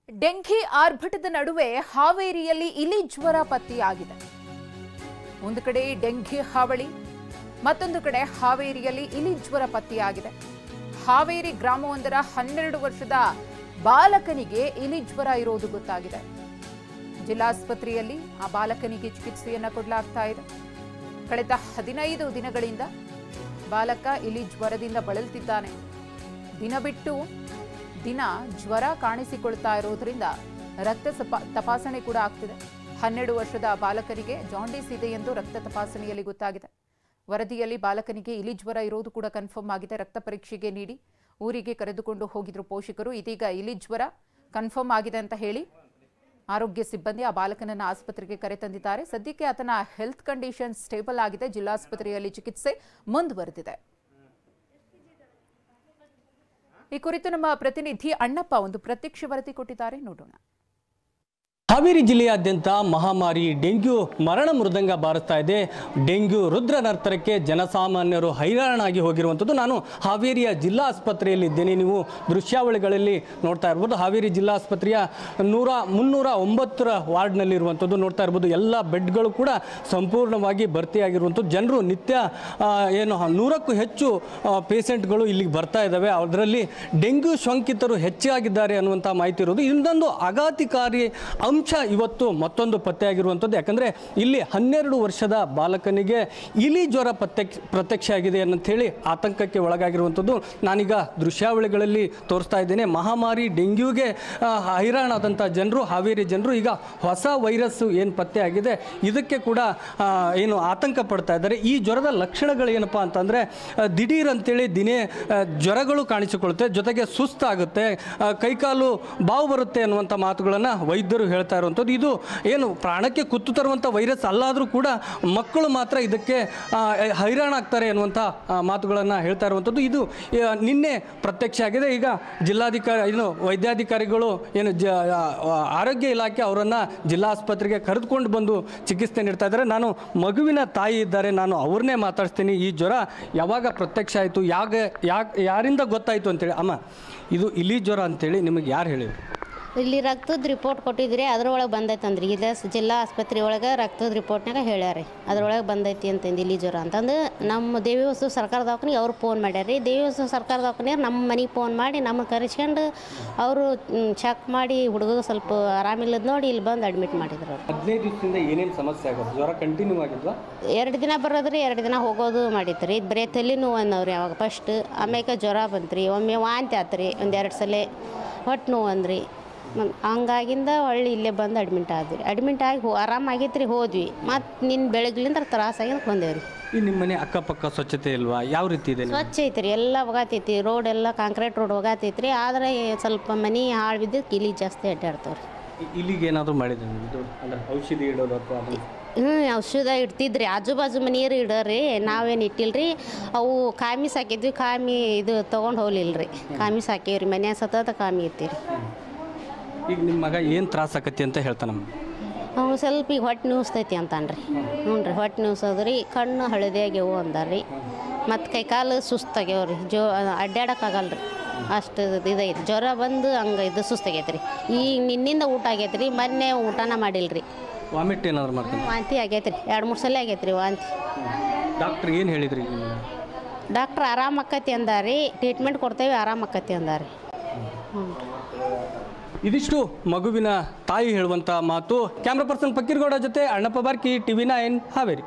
Dengue ಆರ್ಭಟದ ನಡುವೆ ಹಾವೇರಿಯಲ್ಲಿ ಇಲಿ ಜ್ವರ ಪತ್ತೆಯಾಗಿದೆ. ಒಂದು ಕಡೆ ಡೆಂಘಿ ಹಾವಳಿ, ಮತ್ತೊಂದು ಕಡೆ ಹಾವೇರಿಯಲ್ಲಿ ಇಲಿ ಜ್ವರ ಪತ್ತೆಯಾಗಿದೆ. ಹಾವೇರಿ ಗ್ರಾಮವೊಂದರ 12 ವರ್ಷದ ಬಾಲಕನಿಗೆ ಇಲಿ ಜ್ವರ ಇರೋದು ಗೊತ್ತಾಗಿದೆ. ಜಿಲ್ಲಾಸ್ಪತ್ರೆಯಲ್ಲಿ ಆ ಬಾಲಕನಿಗೆ ಚಿಕಿತ್ಸೆಯನ್ನು ಕೊಡಲಾಗ್ತಾ ಇದೆ. ಕಳೆದ 15 ದಿನಗಳಿಂದ ಬಾಲಕ ಇಲಿ ಜ್ವರದಿಂದ ಬಳಲುತ್ತಿದ್ದಾನೆ. ದಿನ ಬಿಟ್ಟು ದಿನ ಜ್ವರ ಕಾಣಿಸಿಕೊಳ್ತಾ ಇರೋದ್ರಿಂದ ರಕ್ತ ತಪಾಸಣೆ ಕೂಡ ಆಗ್ತಿದೆ. 12 ವರ್ಷದ ಬಾಲಕನಿಗೆ ಜಾಂಡೀಸ್ ಇದೆ ಎಂದು ರಕ್ತ ತಪಾಸಣೆಯಲ್ಲಿ ಗೊತ್ತಾಗಿದೆ. ವರದಿಯಲ್ಲಿ ಬಾಲಕನಿಗೆ ಇಲಿ ಜ್ವರ ಇರೋದು ಕೂಡ ಕನ್ಫರ್ಮ್ ಆಗಿದೆ. ರಕ್ತ ಪರೀಕ್ಷೆಗೆ ನೀಡಿ ಊರಿಗೆ ಕರೆದುಕೊಂಡು ಹೋಗಿದ್ರು ಪೋಷಕರು. ಇದೀಗ ಇಲಿ ಜ್ವರ ಕನ್ಫರ್ಮ್ ಆಗಿದೆ ಅಂತ ಹೇಳಿ ಆರೋಗ್ಯ ಸಿಬ್ಬಂದಿ ಆ ಬಾಲಕನನ್ನ ಆಸ್ಪತ್ರೆಗೆ ಕರೆತಂದಿದ್ದಾರೆ. ಸದ್ಯಕ್ಕೆ ಆತನ ಹೆಲ್ತ್ ಕಂಡೀಷನ್ ಸ್ಟೇಬಲ್ ಆಗಿದೆ. ಜಿಲ್ಲಾಸ್ಪತ್ರೆಯಲ್ಲಿ ಚಿಕಿತ್ಸೆ ಮುಂದುವರೆದಿದೆ. ಈ ಕುರಿತು ನಮ್ಮ ಪ್ರತಿನಿಧಿ ಅಣ್ಣಪ್ಪ ಒಂದು ಪ್ರತ್ಯಕ್ಷ ವರದಿ ಕೊಟ್ಟಿದ್ದಾರೆ, ನೋಡೋಣ. ಹಾವೇರಿ ಜಿಲ್ಲೆಯಾದ್ಯಂತ ಮಹಾಮಾರಿ ಡೆಂಗ್ಯೂ ಮರಣ ಮೃದಂಗ ಬಾರಿಸ್ತಾ ಇದೆ. ಡೆಂಗ್ಯೂ ರುದ್ರ ನರ್ತರಕ್ಕೆ ಜನಸಾಮಾನ್ಯರು ಹೈರಾಣಾಗಿ ಹೋಗಿರುವಂಥದ್ದು. ನಾನು ಹಾವೇರಿಯ ಜಿಲ್ಲಾ ಆಸ್ಪತ್ರೆಯಲ್ಲಿ ಇದ್ದೇನೆ. ನೀವು ದೃಶ್ಯಾವಳಿಗಳಲ್ಲಿ ನೋಡ್ತಾ ಇರ್ಬೋದು. ಹಾವೇರಿ ಜಿಲ್ಲಾ ಆಸ್ಪತ್ರೆಯ 309ರ ವಾರ್ಡ್ನಲ್ಲಿರುವಂಥದ್ದು ನೋಡ್ತಾ ಇರ್ಬೋದು. ಎಲ್ಲ ಬೆಡ್ಗಳು ಕೂಡ ಸಂಪೂರ್ಣವಾಗಿ ಭರ್ತಿಯಾಗಿರುವಂಥದ್ದು. ಜನರು ನಿತ್ಯ 100ಕ್ಕೂ ಹೆಚ್ಚು ಪೇಷೆಂಟ್ಗಳು ಇಲ್ಲಿಗೆ ಬರ್ತಾ ಇದ್ದಾವೆ. ಅದರಲ್ಲಿ ಡೆಂಗ್ಯೂ ಸೋಂಕಿತರು ಹೆಚ್ಚಾಗಿದ್ದಾರೆ ಅನ್ನುವಂಥ ಮಾಹಿತಿ ಇರೋದು. ಇನ್ನೊಂದು ಆಘಾತಕಾರಿ ಅಂಶ ಇವತ್ತು ಮತ್ತೊಂದು ಪತ್ತೆಯಾಗಿರುವಂಥದ್ದು. ಯಾಕಂದರೆ ಇಲ್ಲಿ 12 ವರ್ಷದ ಬಾಲಕನಿಗೆ ಇಲಿ ಜ್ವರ ಪ್ರತ್ಯಕ್ಷ ಆಗಿದೆ ಅಂತ ಹೇಳಿ ಆತಂಕಕ್ಕೆ ಒಳಗಾಗಿರುವಂಥದ್ದು. ನಾನೀಗ ದೃಶ್ಯಾವಳಿಗಳಲ್ಲಿ ತೋರಿಸ್ತಾ ಇದ್ದೇನೆ. ಮಹಾಮಾರಿ ಡೆಂಗ್ಯೂಗೆ ಹೈರಾಣಾದಂಥ ಜನರು, ಹಾವೇರಿ ಜನರು ಈಗ ಹೊಸ ವೈರಸ್ ಏನು ಪತ್ತೆ ಆಗಿದೆ ಇದಕ್ಕೆ ಕೂಡ ಏನು ಆತಂಕ ಪಡ್ತಾ ಇದ್ದಾರೆ. ಈ ಜ್ವರದ ಲಕ್ಷಣಗಳು ಏನಪ್ಪ ಅಂತಂದರೆ ದಿಢೀರ್ ಅಂತೇಳಿ ದಿನೇ ಜ್ವರಗಳು ಕಾಣಿಸಿಕೊಳ್ಳುತ್ತೆ, ಜೊತೆಗೆ ಸುಸ್ತಾಗುತ್ತೆ, ಕೈಕಾಲು ಬಾವು ಬರುತ್ತೆ ಅನ್ನುವಂಥ ಮಾತುಗಳನ್ನು ವೈದ್ಯರು ಹೇಳ್ತಾ ಇರುವಂಥದ್ದು. ಇದು ಏನು ಪ್ರಾಣಕ್ಕೆ ಕುತ್ತು ತರುವಂಥ ವೈರಸ್ ಅಲ್ಲಾದರೂ ಕೂಡ ಮಕ್ಕಳು ಮಾತ್ರ ಇದಕ್ಕೆ ಹೈರಾಣಾಗ್ತಾರೆ ಅನ್ನುವಂಥ ಮಾತುಗಳನ್ನು ಹೇಳ್ತಾ ಇರುವಂಥದ್ದು. ಇದು ನಿನ್ನೆ ಪ್ರತ್ಯಕ್ಷ ಆಗಿದೆ. ಈಗ ವೈದ್ಯಾಧಿಕಾರಿಗಳು ಆರೋಗ್ಯ ಇಲಾಖೆ ಅವರನ್ನು ಜಿಲ್ಲಾ ಆಸ್ಪತ್ರೆಗೆ ಕರೆದುಕೊಂಡು ಬಂದು ಚಿಕಿತ್ಸೆ ನೀಡ್ತಾ ಇದ್ದಾರೆ. ನಾನು ಮಗುವಿನ ತಾಯಿ ಇದ್ದಾರೆ, ನಾನು ಅವ್ರನ್ನೇ ಮಾತಾಡ್ತೀನಿ. ಈ ಜ್ವರ ಯಾವಾಗ ಪ್ರತ್ಯಕ್ಷ ಆಯಿತು, ಯಾರಿಂದ ಗೊತ್ತಾಯಿತು ಅಂತೇಳಿ. ಅಮ್ಮ, ಇದು ಇಲಿ ಜ್ವರ ಅಂತೇಳಿ ನಿಮಗೆ ಯಾರು ಹೇಳಿದ್ರು? ಇಲ್ಲಿ ರಕ್ತದ ರಿಪೋರ್ಟ್ ಕೊಟ್ಟಿದ್ರಿ, ಅದರೊಳಗೆ ಬಂದೈತೆ ಅಂದ್ರಿ. ಇಲ್ಲ ಜಿಲ್ಲಾ ಆಸ್ಪತ್ರೆ ಒಳಗೆ ರಕ್ತದ ರಿಪೋರ್ಟ್ನಾಗ ಹೇಳ್ಯಾರಿ ಅದ್ರೊಳಗೆ ಬಂದೈತಿ ಅಂತಂದು ಇಲಿ ಜ್ವರ ಅಂತಂದು ನಮ್ಮ ದೇವಿ ಹೊಸೂರು ಸರ್ಕಾರ ದವಾಖಾನಿಗೆ ಅವ್ರು ಫೋನ್ ಮಾಡ್ಯಾರ ರೀ. ದೇವಿ ಹೊಸೂರು ಸರ್ಕಾರ ದವಾಖಾನಿಯವ್ರು ನಮ್ಮ ಮನೆಗೆ ಫೋನ್ ಮಾಡಿ ನಮ್ಮನ್ನು ಕರೆಸ್ಕೊಂಡು ಅವರು ಚೆಕ್ ಮಾಡಿ ಹುಡುಗ ಸ್ವಲ್ಪ ಆರಾಮಿಲ್ಲದ ನೋಡಿ ಇಲ್ಲಿ ಬಂದು ಅಡ್ಮಿಟ್ ಮಾಡಿದ್ರು. 15 ದಿವಸದಿಂದ ಏನೇನು ಸಮಸ್ಯೆ ಆಗೋದು? ಜ್ವರ ಕಂಟಿನ್ಯೂ ಆಗಿದ್ವಾ? 2 ದಿನ ಬರೋದ್ರಿ, 2 ದಿನ ಹೋಗೋದು ಮಾಡಿತ್ತು ರೀ. ಬರೀ ತಲೆ ನೋವು ಅಂದವ್ರಿ ಅವಾಗ ಫಸ್ಟ್. ಆಮೇಲೆ ಜ್ವರ ಬಂತು ರೀ, ಒಮ್ಮೆ ವಾಂತಿ ಆತು ರೀ, 1-2 ಸಲ ಹೊಟ್ಟೆ ನೋವು ಅಂದ್ರಿ. ಹಂಗಾಗಿಂದ ಹೊಳ್ಳಿ ಇಲ್ಲೇ ಬಂದು ಅಡ್ಮಿಟ್ ಆದ್ವಿ. ಅಡ್ಮಿಟ್ ಆಗಿ ಆರಾಮಾಗೈತೆ ರೀ, ಹೋದ್ವಿ. ಮತ್ತು ನಿನ್ನ ಬೆಳಗ್ಲಿಂದ ತ್ರಾಸಾಗಿ ಬಂದೇವ್ರಿ. ಈ ನಿಮ್ಮ ಮನೆ ಅಕ್ಕಪಕ್ಕ ಸ್ವಚ್ಛತೆ ಇಲ್ವಾ? ಯಾವ ರೀತಿ ಇದೆ? ಸ್ವಚ್ಛ ಐತ್ರಿ, ಎಲ್ಲ ಒಗಾತೈತಿ. ರೋಡ್ ಎಲ್ಲ ಕಾಂಕ್ರೀಟ್ ರೋಡ್ ಒಗಾತೈತ್ರಿ. ಆದರೆ ಸ್ವಲ್ಪ ಮನೆ ಹಾಳು ಬಿದ್ದಕ್ಕೆ ಇಲಿ ಜಾಸ್ತಿ ಅಡ್ಡಾಡ್ತಾವ್ರಿ. ಇಲ್ಲಿಗೆ ಏನಾದರೂ ಮಾಡಿದ್ರೆ ಅಂದರೆ ಔಷಧಿ ಇಡೋದು ಅಥವಾ ಔಷಧ ಇಡ್ತಿದ್ರಿ, ಆಜು ಬಾಜು ಮನೆಯರು ಇಡೋರಿ, ನಾವೇನು ಇಟ್ಟಿಲ್ರಿ. ಅವು ಕಾಮಿ ಸಾಕಿದ್ವಿ, ಕಾಮಿ ಇದು ತೊಗೊಂಡು ಹೋಗ್ಲಿಲ್ರಿ. ಕಾಮಿ ಸಾಕೇವ್ರಿ, ಮನ್ಯಾಗ ಸತತ ಕಾಮಿ ಇರ್ತೀರಿ. ಈಗ ನಿಮ್ಮ ಮಗ ಏನು ತ್ರಾಸ ಆಕತಿ ಅಂತ ಹೇಳ್ತಾನೆ? ಅವ್ನು ಸ್ವಲ್ಪ ಈಗ ಹೊಟ್ಟೆ ನುಸ್ತೈತಿ ಅಂತಾನ್ರಿ. ಹ್ಞೂ ರೀ, ಹೊಟ್ಟೆ ನುಸೋದ್ರಿ, ಕಣ್ಣು ಹಳದಿಯಾಗ್ಯವು ಅಂದಾರ್ರಿ. ಮತ್ತು ಕೈಕಾಲು ಸುಸ್ತಾಗ್ಯಾವ್ರಿ, ಅಡ್ಡಾಡೋಕ್ಕಾಗಲ್ರಿ, ಅಷ್ಟು ಇದೈತಿ. ಜ್ವರ ಬಂದು ಹಂಗೆ ಇದು ಸುಸ್ತಾಗೈತೆ ರೀ. ಈಗ ನಿನ್ನಿಂದ ಊಟ ಆಗೈತೆ ರೀ, ಮೊನ್ನೆ ಊಟನ ಮಾಡಿಲ್ರಿ. ವಾಮಿಟ್ ಏನಾದ್ರು ಮಾಡ್ತೀನಿ? ವಾಂತಿ ಆಗೈತೆ ರೀ, 2-3 ಸಲ ಆಗೈತೆ ರೀ ವಾಂತಿ. ಡಾಕ್ಟ್ರ್ ಏನು ಹೇಳಿದ್ರಿ? ಡಾಕ್ಟ್ರ್ ಆರಾಮಕ್ಕತಿ ಅಂದಾರಿ, ಟ್ರೀಟ್ಮೆಂಟ್ ಕೊಡ್ತೇವೆ, ಆರಾಮಕ್ಕತಿ ಅಂದಾರಿ. ಹ್ಞೂ. ಇದಿಷ್ಟು ಮಗುವಿನ ತಾಯಿ ಹೇಳುವಂಥ ಮಾತು. ಕ್ಯಾಮ್ರಾ ಪರ್ಸನ್ ಫಕೀರ್ಗೌಡ ಜೊತೆ ಅಣ್ಣಪ್ಪ ಬಾರ್ಕಿ, TV9 ಹಾವೇರಿ.